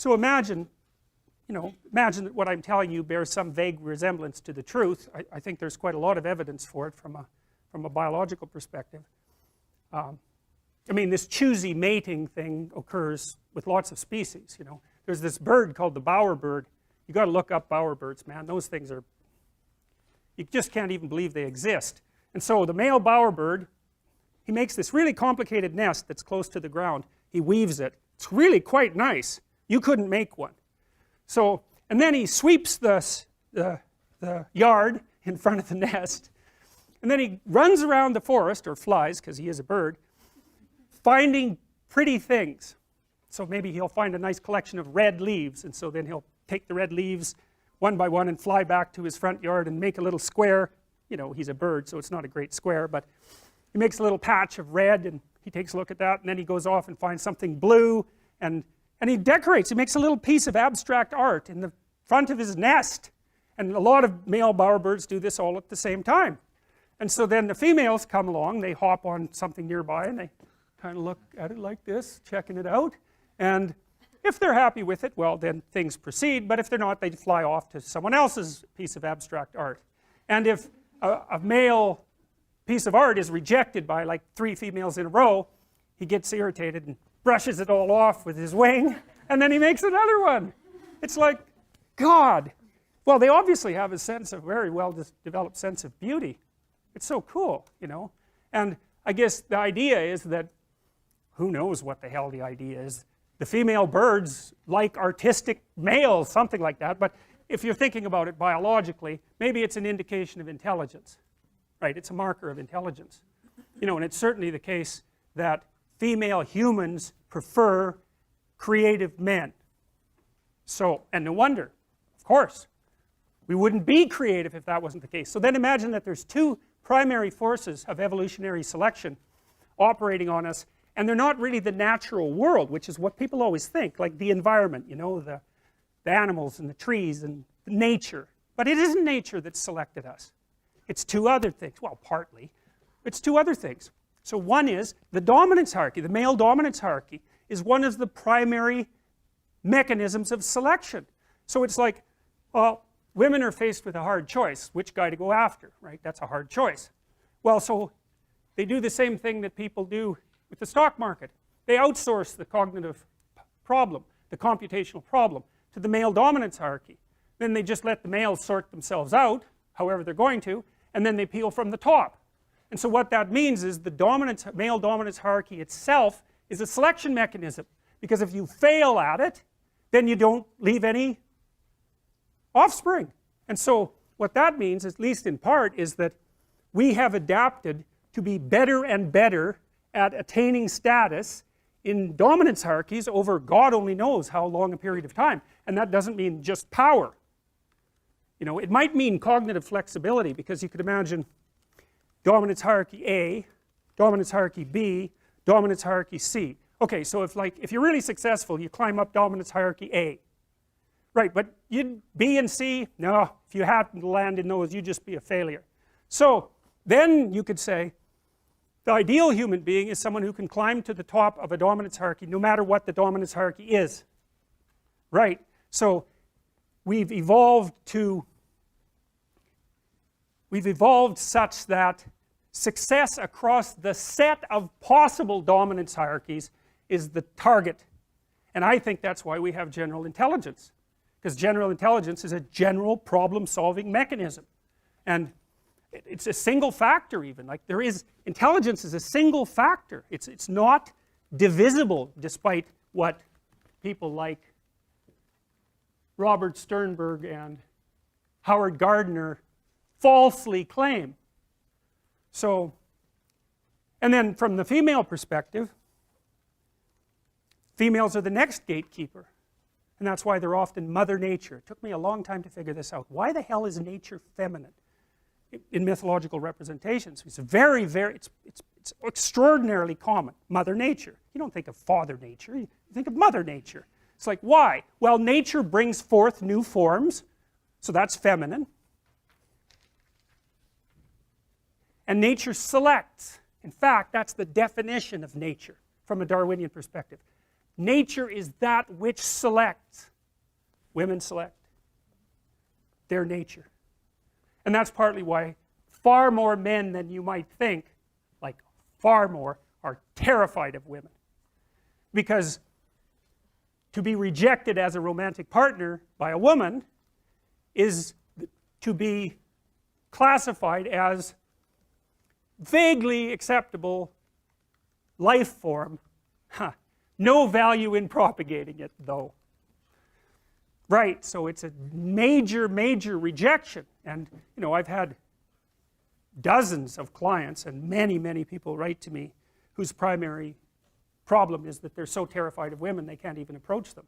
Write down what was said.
So imagine, imagine that what I'm telling you bears some vague resemblance to the truth. I think there's quite a lot of evidence for it from a biological perspective. I mean, this choosy mating thing occurs with lots of species, There's this bird called the bowerbird. You got to look up bowerbirds, man. Those things are, you just can't even believe they exist. And so the male bowerbird, he makes this really complicated nest that's close to the ground. He weaves it. It's really quite nice. You couldn't make one. So, and then he sweeps the yard in front of the nest, and then he runs around the forest, or flies, because he is a bird, finding pretty things. So maybe he'll find a nice collection of red leaves, and so then he'll take the red leaves one by one and fly back to his front yard and make a little square. He's a bird, so it's not a great square, but he makes a little patch of red, and he takes a look at that, and then he goes off and finds something blue, and he decorates. He makes a little piece of abstract art in the front of his nest. And a lot of male bowerbirds do this all at the same time. And so then the females come along, they hop on something nearby, and they kind of look at it like this, checking it out. And if they're happy with it, well, then things proceed. But if they're not, they fly off to someone else's piece of abstract art. And if a male piece of art is rejected by like 3 females in a row, he gets irritated and brushes it all off with his wing, and then he makes another one. It's like, God. Well, they obviously have a very well developed sense of beauty. It's so cool, And I guess the idea is that, who knows what the hell the idea is. The female birds like artistic males, something like that, but if you're thinking about it biologically, maybe it's an indication of intelligence, right? It's a marker of intelligence. And it's certainly the case that female humans prefer creative men. So, and no wonder, of course. We wouldn't be creative if that wasn't the case. So then imagine that there's 2 primary forces of evolutionary selection operating on us, and they're not really the natural world, which is what people always think, like the environment, the animals and the trees and nature. But it isn't nature that selected us. It's 2 other things. Well, partly. It's 2 other things. So one is the dominance hierarchy. The male dominance hierarchy is one of the primary mechanisms of selection. So it's like, well, women are faced with a hard choice, which guy to go after, right? That's a hard choice. Well, so they do the same thing that people do with the stock market. They outsource the cognitive problem, the computational problem, to the male dominance hierarchy. Then they just let the males sort themselves out, however they're going to, and then they peel from the top. And so what that means is the male dominance hierarchy itself is a selection mechanism, because if you fail at it, then you don't leave any offspring. And so what that means, at least in part, is that we have adapted to be better and better at attaining status in dominance hierarchies over God only knows how long a period of time. And that doesn't mean just power. It might mean cognitive flexibility, because you could imagine dominance hierarchy A, dominance hierarchy B, dominance hierarchy C. Okay, so if you're really successful, you climb up dominance hierarchy A. Right, but B and C, no, if you happen to land in those, you'd just be a failure. So then you could say the ideal human being is someone who can climb to the top of a dominance hierarchy no matter what the dominance hierarchy is. Right, so we've evolved such that success across the set of possible dominance hierarchies is the target. And I think that's why we have general intelligence, because general intelligence is a general problem-solving mechanism. And it's a single factor even, like intelligence is a single factor. It's not divisible, despite what people like Robert Sternberg and Howard Gardner falsely claim. So, and then from the female perspective, females are the next gatekeeper, and that's why they're often Mother Nature. It took me a long time to figure this out. Why the hell is nature feminine in mythological representations? It's it's extraordinarily common. Mother Nature. You don't think of Father Nature, you think of Mother Nature. It's like, why? Well, nature brings forth new forms, so that's feminine. And nature selects. In fact, that's the definition of nature from a Darwinian perspective. Nature is that which selects. Women select. Their nature. And that's partly why far more men than you might think, like far more, are terrified of women. Because to be rejected as a romantic partner by a woman is to be classified as vaguely acceptable life form. No value in propagating it, though. Right, so it's a major, major rejection. And, you know, I've had dozens of clients and many, many people write to me whose primary problem is that they're so terrified of women they can't even approach them.